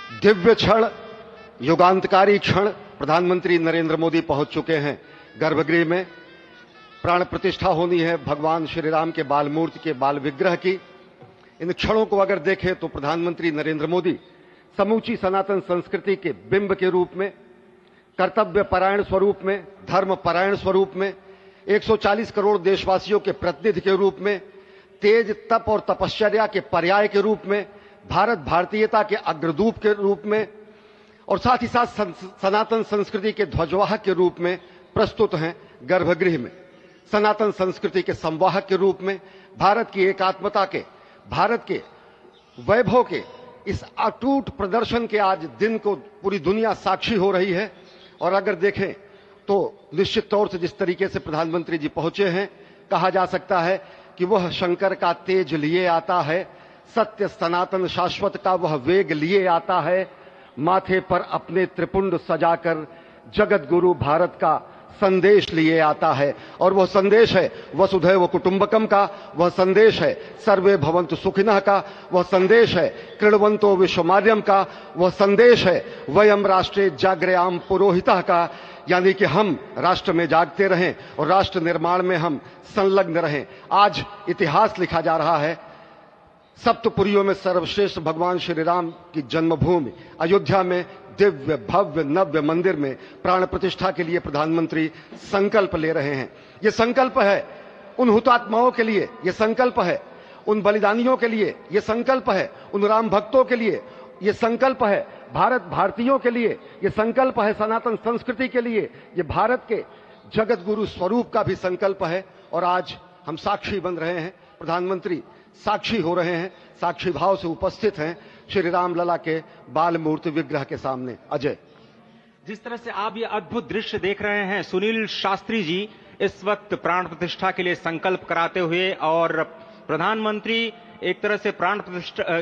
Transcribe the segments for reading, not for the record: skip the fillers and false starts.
दिव्य क्षण, युगांतकारी क्षण। प्रधानमंत्री नरेंद्र मोदी पहुंच चुके हैं गर्भगृह में। प्राण प्रतिष्ठा होनी है भगवान श्री राम के बाल मूर्ति के बाल विग्रह की। इन क्षणों को अगर देखें तो प्रधानमंत्री नरेंद्र मोदी समूची सनातन संस्कृति के बिंब के रूप में, कर्तव्य परायण स्वरूप में, धर्म परायण स्वरूप में, 140 करोड़ देशवासियों के प्रतिनिधि के रूप में, तेज तप और तपश्चर्या के पर्याय के रूप में, भारत भारतीयता के अग्रदूत के रूप में और साथ ही साथ सनातन संस्कृति के ध्वजवाहक के रूप में प्रस्तुत हैं गर्भगृह में। सनातन संस्कृति के संवाहक के रूप में, भारत की एकात्मता के, भारत के वैभव के इस अटूट प्रदर्शन के आज दिन को पूरी दुनिया साक्षी हो रही है। और अगर देखें तो निश्चित तौर से जिस तरीके से प्रधानमंत्री जी पहुंचे हैं, कहा जा सकता है कि वह शंकर का तेज लिए आता है, सत्य सनातन शाश्वत का वह वेग लिए आता है, माथे पर अपने त्रिपुंड सजाकर जगत गुरु भारत का संदेश लिए आता है। और वह संदेश है वसुधैव कुटुंबकम का, वह संदेश है सर्वे भवन्तु सुखिनः का, वह संदेश है कृण्वन्तो विश्वमार्यम का, वह संदेश है वयम राष्ट्रे जाग्रयाम पुरोहितः का, यानी कि हम राष्ट्र में जागते रहें और राष्ट्र निर्माण में हम संलग्न रहें। आज इतिहास लिखा जा रहा है। सप्तपुरियों में सर्वश्रेष्ठ भगवान श्री राम की जन्मभूमि अयोध्या में दिव्य भव्य नव्य मंदिर में प्राण प्रतिष्ठा के लिए प्रधानमंत्री संकल्प ले रहे हैं। ये संकल्प है उन हुतात्माओं के लिए, ये संकल्प है उन बलिदानियों के लिए, ये संकल्प है उन राम भक्तों के लिए, ये संकल्प है भारत भारतीयों के लिए, ये संकल्प है सनातन संस्कृति के लिए, ये भारत के जगत गुरु स्वरूप का भी संकल्प है। और आज हम साक्षी बन रहे हैं, प्रधानमंत्री साक्षी हो रहे हैं, साक्षी भाव से उपस्थित हैं श्री राम लला के बाल मूर्ति विग्रह के सामने। अजय, जिस तरह से आप ये अद्भुत दृश्य देख रहे हैं, सुनील शास्त्री जी इस वक्त प्राण प्रतिष्ठा के लिए संकल्प कराते हुए, और प्रधानमंत्री एक तरह से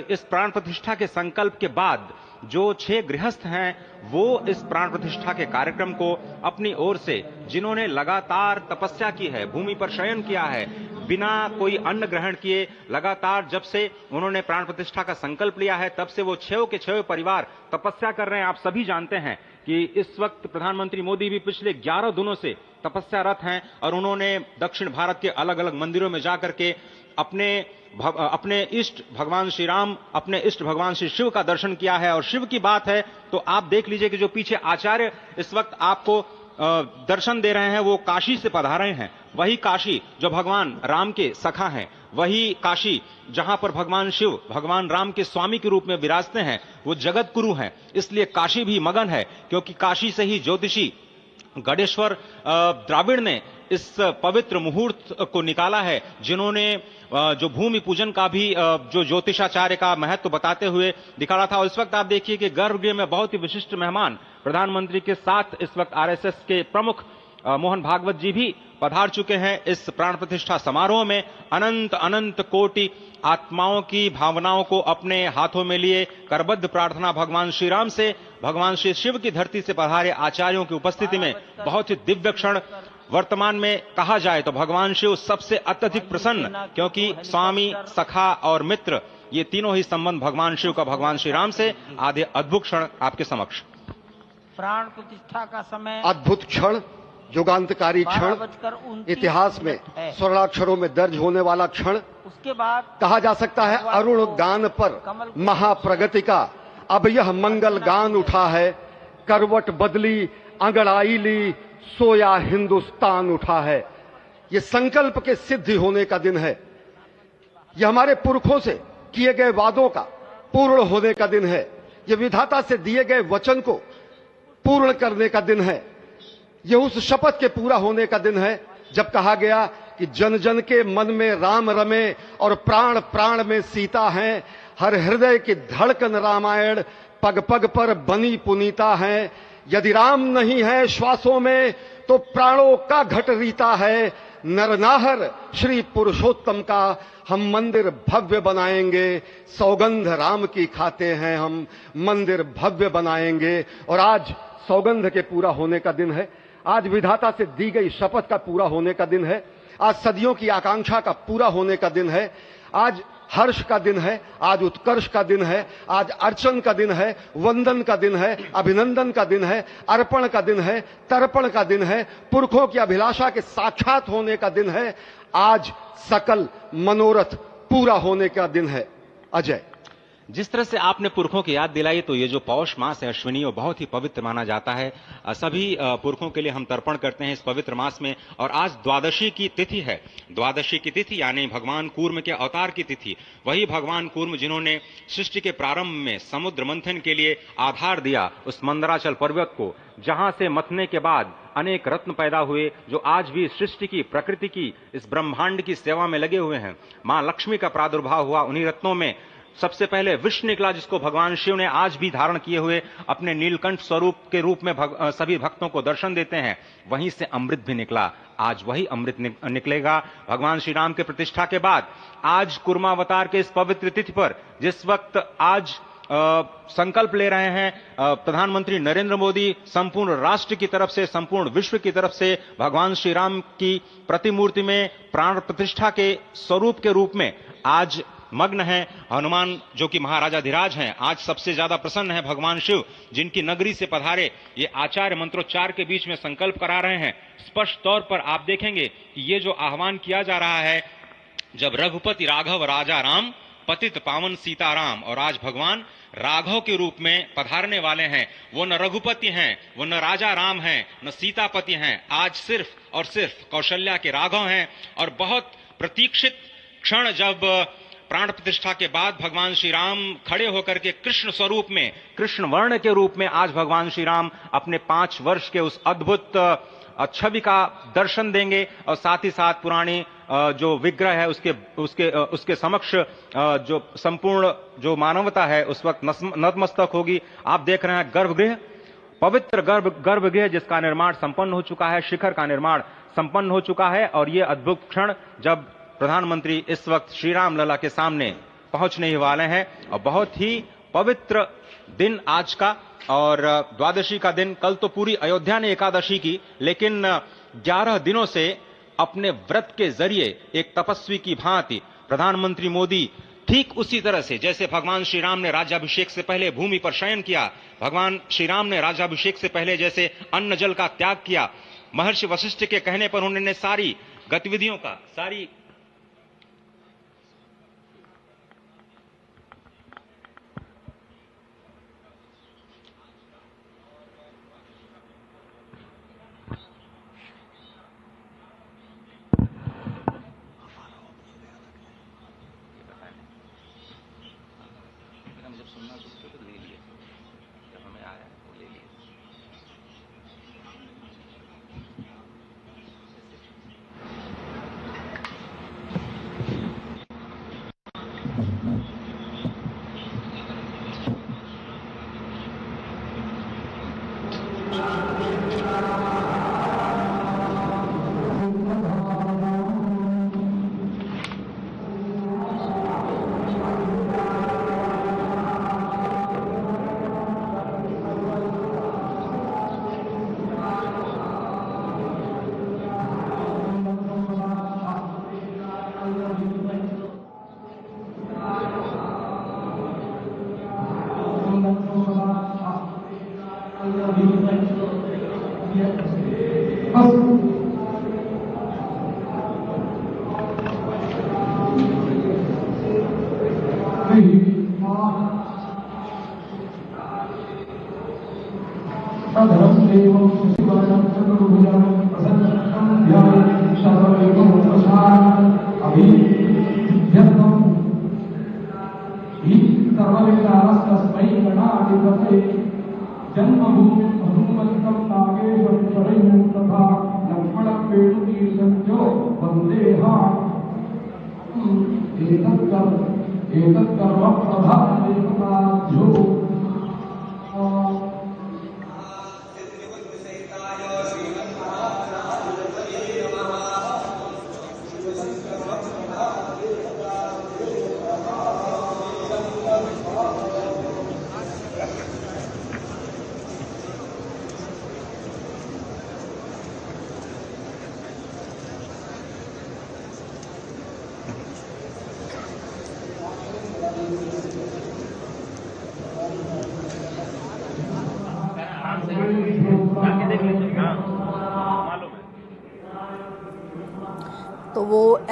इस प्राण प्रतिष्ठा के संकल्प के बाद जो 6 गृहस्थ हैं वो इस प्राण प्रतिष्ठा के कार्यक्रम को अपनी ओर से, जिन्होंने लगातार तपस्या की है, भूमि पर शयन किया है, बिना कोई अन्न ग्रहण किए, लगातार जब से उन्होंने प्राण प्रतिष्ठा का संकल्प लिया है तब से वो 6 के 6 परिवार तपस्या कर रहे हैं। आप सभी जानते हैं कि इस वक्त प्रधानमंत्री मोदी भी पिछले 11 दिनों से तपस्यारत हैं और उन्होंने दक्षिण भारत के अलग अलग मंदिरों में जाकर के अपने इष्ट भगवान श्री राम, अपने इष्ट भगवान श्री शिव का दर्शन किया है। और शिव की बात है तो आप देख लीजिए कि जो पीछे आचार्य इस वक्त आपको दर्शन दे रहे हैं वो काशी से पधारे हैं। वही काशी जो भगवान राम के सखा हैं, वही काशी जहां पर भगवान शिव भगवान राम के स्वामी के रूप में विराजते हैं, वो जगत गुरु हैं। इसलिए काशी भी मगन है, क्योंकि काशी से ही ज्योतिषी गणेश्वर द्राविड़ ने इस पवित्र मुहूर्त को निकाला है, जिन्होंने जो भूमि पूजन का भी जो ज्योतिषाचार्य का महत्व बताते हुए दिखाया था। और इस वक्त आप देखिए कि गर्भगृह में बहुत ही विशिष्ट मेहमान प्रधानमंत्री के साथ इस वक्त आरएसएस के प्रमुख मोहन भागवत जी भी पधार चुके हैं। इस प्राण प्रतिष्ठा समारोह में अनंत अनंत कोटि आत्माओं की भावनाओं को अपने हाथों में लिए करबद्ध प्रार्थना भगवान श्री राम से, भगवान श्री शिव की धरती से पधारे आचार्यों की उपस्थिति में बहुत ही दिव्य क्षण। वर्तमान में कहा जाए तो भगवान शिव सबसे अत्यधिक प्रसन्न, क्योंकि स्वामी, सखा और मित्र ये तीनों ही संबंध भगवान शिव का भगवान श्री राम से। आधे अद्भुत क्षण आपके समक्ष। प्राण प्रतिष्ठा का समय अद्भुत क्षण, युगांतकारी क्षण, इतिहास में स्वर्णाक्षरों में दर्ज होने वाला क्षण। उसके बाद कहा जा सकता है अरुण गान पर महाप्रगति का अब यह मंगल गान उठा है, करवट बदली अंगड़ाई ली सोया हिंदुस्तान उठा है। यह संकल्प के सिद्धि होने का दिन है, यह हमारे पुरखों से किए गए वादों का पूर्ण होने का दिन है, यह विधाता से दिए गए वचन को पूर्ण करने का दिन है, यह उस शपथ के पूरा होने का दिन है जब कहा गया कि जन जन के मन में राम रमे और प्राण प्राण में सीता हैं, हर हृदय की धड़कन रामायण पग पग पर बनी पुनीता है। यदि राम नहीं है श्वासों में तो प्राणों का घट रीता है, नरनाहर श्री पुरुषोत्तम का हम मंदिर भव्य बनाएंगे, सौगंध राम की खाते हैं हम मंदिर भव्य बनाएंगे। और आज सौगंध के पूरा होने का दिन है, आज विधाता से दी गई शपथ का पूरा होने का दिन है, आज सदियों की आकांक्षा का पूरा होने का दिन है, आज हर्ष का दिन है, आज उत्कर्ष का दिन है, आज अर्चन का दिन है, वंदन का दिन है, अभिनंदन का दिन है, अर्पण का दिन है, तर्पण का दिन है, पुरखों की अभिलाषा के साक्षात होने का दिन है। आज सकल मनोरथ पूरा होने का दिन है। अजय, जिस तरह से आपने पुरखों की याद दिलाई, तो ये जो पौष मास है अश्विनी, वो बहुत ही पवित्र माना जाता है। सभी पुरखों के लिए हम तर्पण करते हैं इस पवित्र मास में। और आज द्वादशी की तिथि है। द्वादशी की तिथि यानी भगवान कूर्म के अवतार की तिथि। वही भगवान कूर्म जिन्होंने सृष्टि के प्रारंभ में समुद्र मंथन के लिए आधार दिया उस मंदराचल पर्वत को, जहां से मथने के बाद अनेक रत्न पैदा हुए, जो आज भी सृष्टि की, प्रकृति की, इस ब्रह्मांड की सेवा में लगे हुए हैं। मां लक्ष्मी का प्रादुर्भाव हुआ उन्हीं रत्नों में। सबसे पहले विष निकला, जिसको भगवान शिव ने आज भी धारण किए हुए अपने नीलकंठ स्वरूप के रूप में सभी भक्तों को दर्शन देते हैं। वहीं से अमृत भी निकला। आज वही अमृत निकलेगा भगवान श्री राम के प्रतिष्ठा के बाद। आज कुर्मावतार के इस पवित्र तिथि पर, जिस वक्त आज संकल्प ले रहे हैं प्रधानमंत्री नरेंद्र मोदी, संपूर्ण राष्ट्र की तरफ से, संपूर्ण विश्व की तरफ से भगवान श्री राम की प्रतिमूर्ति में प्राण प्रतिष्ठा के स्वरूप के रूप में आज मग्न है। हनुमान जो कि महाराजाधिराज हैं, आज सबसे ज्यादा प्रसन्न है भगवान शिव, जिनकी नगरी से पधारे ये आचार्य मंत्रोच्चार के बीच में संकल्प करा रहे हैं। स्पष्ट तौर पर आप देखेंगे कि ये जो आह्वान किया जा रहा है, जब रघुपति राघव राजा राम, पतित पावन सीताराम, और आज भगवान राघव के रूप में पधारने वाले हैं। वो न रघुपति हैं, वो न राजा राम हैं, न सीतापति हैं। आज सिर्फ और सिर्फ कौशल्या के राघव हैं। और बहुत प्रतीक्षित क्षण, जब प्राण प्रतिष्ठा के बाद भगवान श्री राम खड़े होकर के कृष्ण स्वरूप में, कृष्ण वर्ण के रूप में आज भगवान श्री राम अपने 5 वर्ष के उस अद्भुत छवि का दर्शन देंगे। और साथ ही साथ पुरानी जो विग्रह है उसके समक्ष जो संपूर्ण जो मानवता है उस वक्त नतमस्तक होगी। आप देख रहे हैं गर्भगृह, पवित्र गर्भगृह जिसका निर्माण संपन्न हो चुका है, शिखर का निर्माण संपन्न हो चुका है। और ये अद्भुत क्षण जब प्रधानमंत्री इस वक्त श्री राम लला के सामने पहुंचने ही वाले हैं। और बहुत ही पवित्र दिन आज का, और द्वादशी का दिन। कल तो पूरी अयोध्या ने एकादशी की, लेकिन 11 दिनों से अपने व्रत के जरिए एक तपस्वी की भांति प्रधानमंत्री मोदी ठीक उसी तरह से, जैसे भगवान श्री राम ने राज्याभिषेक से पहले भूमि पर शयन किया, भगवान श्री राम ने राज्याभिषेक से पहले जैसे अन्न जल का त्याग किया, महर्षि वशिष्ठ के कहने पर उन्होंने सारी गतिविधियों का, सारी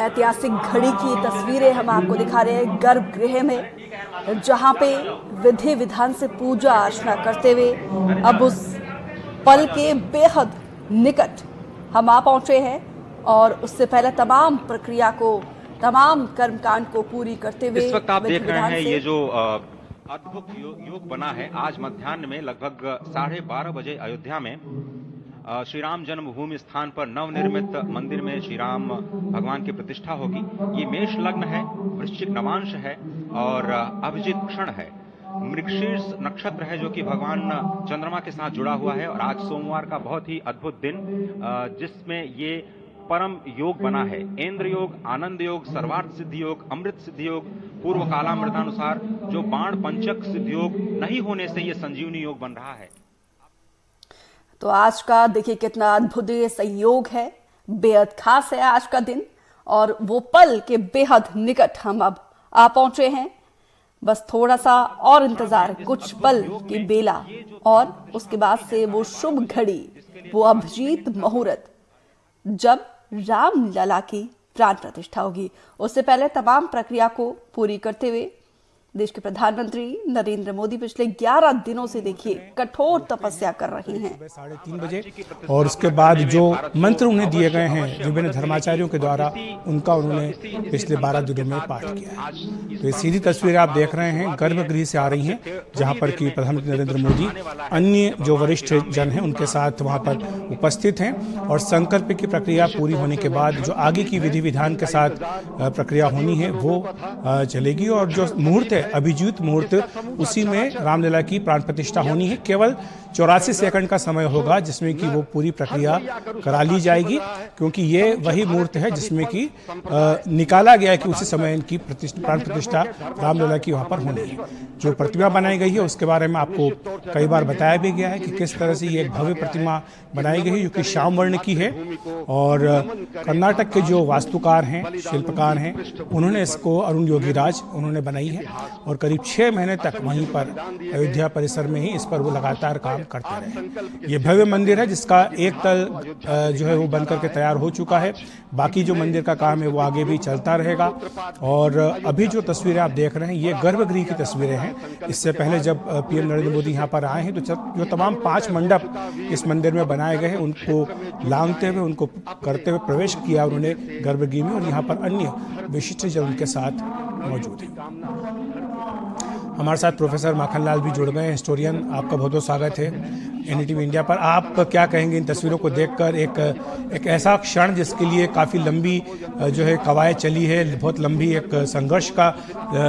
ऐतिहासिक घड़ी की तस्वीरें हम आपको दिखा रहे हैं गर्भगृह में, जहां पे विधि विधान से पूजा अर्चना करते हुए अब उस पल के बेहद निकट हम आ पहुंचे हैं और उससे पहले तमाम प्रक्रिया को, तमाम कर्मकांड को पूरी करते हुए इस वक्त आप देख रहे हैं ये जो अद्भुत योग बना है। आज मध्याह्न में लगभग 12:30 बजे अयोध्या में श्री राम जन्मभूमि स्थान पर नवनिर्मित मंदिर में श्री राम भगवान की प्रतिष्ठा होगी। ये मेष लग्न है, वृश्चिक नवांश है और अभिजीत क्षण है। मृगशीर्ष नक्षत्र है जो कि भगवान चंद्रमा के साथ जुड़ा हुआ है और आज सोमवार का बहुत ही अद्भुत दिन जिसमें ये परम योग बना है। इंद्र योग, आनंद योग, सर्वार्थ सिद्धि योग, अमृत सिद्धि योग, पूर्व कालामृतानुसार जो बाण पंचक सिद्धि योग नहीं होने से ये संजीवनी योग बन रहा है। तो आज का देखिए कितना अद्भुत संयोग है, बेहद खास है आज का दिन और वो पल के बेहद निकट हम अब आ पहुंचे हैं। बस थोड़ा सा और इंतजार, कुछ पल की बेला और उसके बाद से वो शुभ घड़ी, वो अभिजीत मुहूर्त जब राम लला की प्राण प्रतिष्ठा होगी। उससे पहले तमाम प्रक्रिया को पूरी करते हुए देश के प्रधानमंत्री नरेंद्र मोदी पिछले 11 दिनों से देखिए कठोर तपस्या कर रहे हैं। 3:30 बजे और उसके बाद जो मंत्र उन्हें दिए गए हैं विभिन्न धर्माचार्यों के द्वारा, उनका उन्होंने पिछले 12 दिनों में पाठ किया है। तो ये सीधी तस्वीरें आप देख रहे हैं गर्भगृह से आ रही हैं, जहां पर कि प्रधानमंत्री नरेंद्र मोदी अन्य जो वरिष्ठ जन हैं उनके साथ वहां पर उपस्थित हैं और संकल्प की प्रक्रिया पूरी होने के बाद जो आगे की विधि विधान के साथ प्रक्रिया होनी है वो चलेगी। और जो मुहूर्त है अभिजीत मुहूर्त, उसी में रामलला की प्राण प्रतिष्ठा होनी है। केवल 84 सेकंड का समय होगा जिसमें कि वो पूरी प्रक्रिया करा ली जाएगी, क्योंकि ये वही मुहूर्त है जिसमें कि निकाला गया है कि उसी समय इनकी प्राण प्रतिष्ठा रामलला की वहां पर होनी है। जो प्रतिमा बनाई गई है उसके बारे में आपको कई बार बताया भी गया है कि किस तरह से ये एक भव्य प्रतिमा बनाई गई है जो कि श्याम वर्ण की है। और कर्नाटक के जो वास्तुकार हैं, शिल्पकार हैं, उन्होंने इसको अरुण योगीराज उन्होंने बनाई है और करीब 6 महीने तक वहीं पर अयोध्या परिसर में ही इस पर वो लगातार काम करते रहे। ये भव्य मंदिर है जिसका एक तल जो है वो बनकर के तैयार हो चुका है, बाकी जो मंदिर का काम है वो आगे भी चलता रहेगा। और अभी जो तस्वीरें आप देख रहे हैं ये गर्भगृह की तस्वीरें हैं। इससे पहले जब पीएम नरेंद्र मोदी यहाँ पर आए हैं तो जो तमाम 5 मंडप इस मंदिर में बनाए गए हैं उनको लांघते हुए, उनको करते हुए प्रवेश किया उन्होंने गर्भगृह में और यहाँ पर अन्य विशिष्ट जन उनके साथ मौजूद है। हमारे साथ प्रोफेसर माखनलाल भी जुड़ गए हैं, हिस्टोरियन। आपका बहुत बहुत स्वागत है एनडीटीवी इंडिया पर। आप क्या कहेंगे इन तस्वीरों को देखकर? एक ऐसा क्षण जिसके लिए काफ़ी लंबी जो है कवायद चली है, बहुत लंबी एक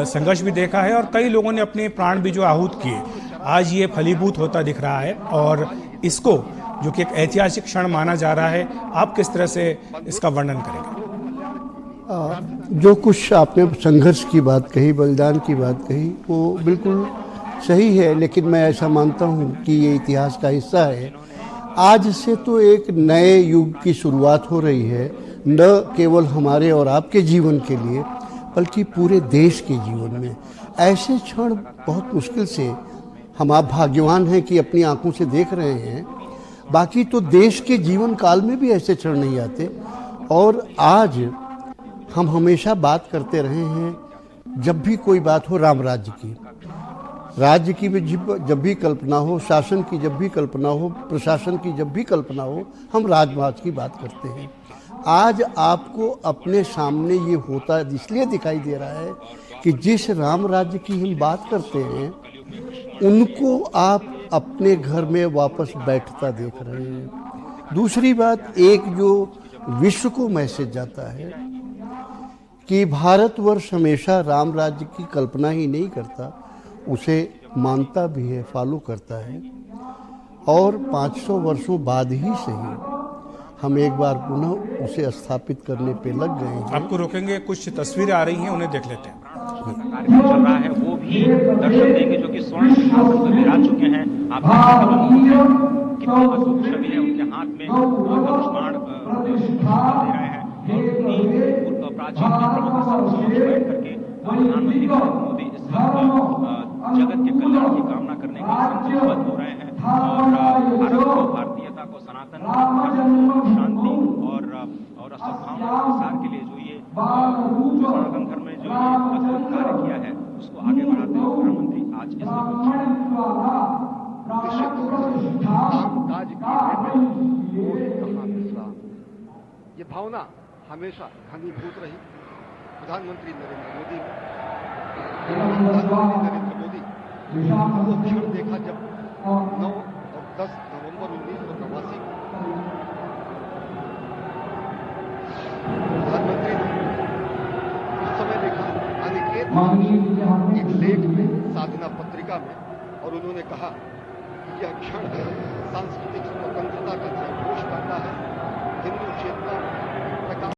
संघर्ष भी देखा है और कई लोगों ने अपने प्राण भी जो आहूत किए, आज ये फलीभूत होता दिख रहा है और इसको जो कि एक ऐतिहासिक क्षण माना जा रहा है, आप किस तरह से इसका वर्णन करेंगे? जो कुछ आपने संघर्ष की बात कही, बलिदान की बात कही, वो बिल्कुल सही है, लेकिन मैं ऐसा मानता हूँ कि ये इतिहास का हिस्सा है। आज से तो एक नए युग की शुरुआत हो रही है, न केवल हमारे और आपके जीवन के लिए बल्कि पूरे देश के जीवन में। ऐसे क्षण बहुत मुश्किल से हम आप भाग्यवान हैं कि अपनी आंखों से देख रहे हैं, बाकी तो देश के जीवन काल में भी ऐसे क्षण नहीं आते। और आज हम हमेशा बात करते रहे हैं, जब भी कोई बात हो राम राज्य की भी जब भी कल्पना हो, शासन की जब भी कल्पना हो, प्रशासन की जब भी कल्पना हो, हम राजराज की बात करते हैं। आज आपको अपने सामने ये होता इसलिए दिखाई दे रहा है कि जिस राम राज्य की हम बात करते हैं उनको आप अपने घर में वापस बैठता देख रहे हैं। दूसरी बात, एक जो विश्व को मैसेज जाता है कि भारतवर्ष हमेशा राम राज्य की कल्पना ही नहीं करता, उसे मानता भी है, फॉलो करता है। और 500 वर्षों बाद ही सही हम एक बार पुनः उसे स्थापित करने पे लग गए हैं। आपको रोकेंगे, कुछ तस्वीरें आ रही हैं, उन्हें देख लेते हैं। कार्यक्रम चल रहा है वो भी दर्शन देंगे जो कि स्वर्ण सिंहासन पर विराज चुके हैं। आप कितनी अद्भुत छवि है, उनके हाथ में धनुष बाण दे रहे हैं और उन्हीं प्राचीन विग्रहों के समक्ष बैठ करके प्रधानमंत्री नरेंद्र मोदी इस वक्त जगत के कल्याण की कामना करने के लिए संकल्पबद्ध हो रहे हैं और भारत को, भारतीयता को, सनातन धर्म को, शांति और सद्भावना के प्रसार के लिए जो ये आज इस कामकाज की कहाँ विश्राम। ये भावना हमेशा घनीभूत रही प्रधानमंत्री नरेंद्र मोदी ने। प्रधानमंत्री नरेंद्र मोदी वो क्षण देखा जब 9 और 10 नवंबर 1989 को प्रधानमंत्री ने उस समय देखा अनिकेत एक लेख में, साधना पत्रिका में, और उन्होंने कहा कि यह क्षण सांस्कृतिक स्वतंत्रता का जयघोष करता है, हिंदू चेतना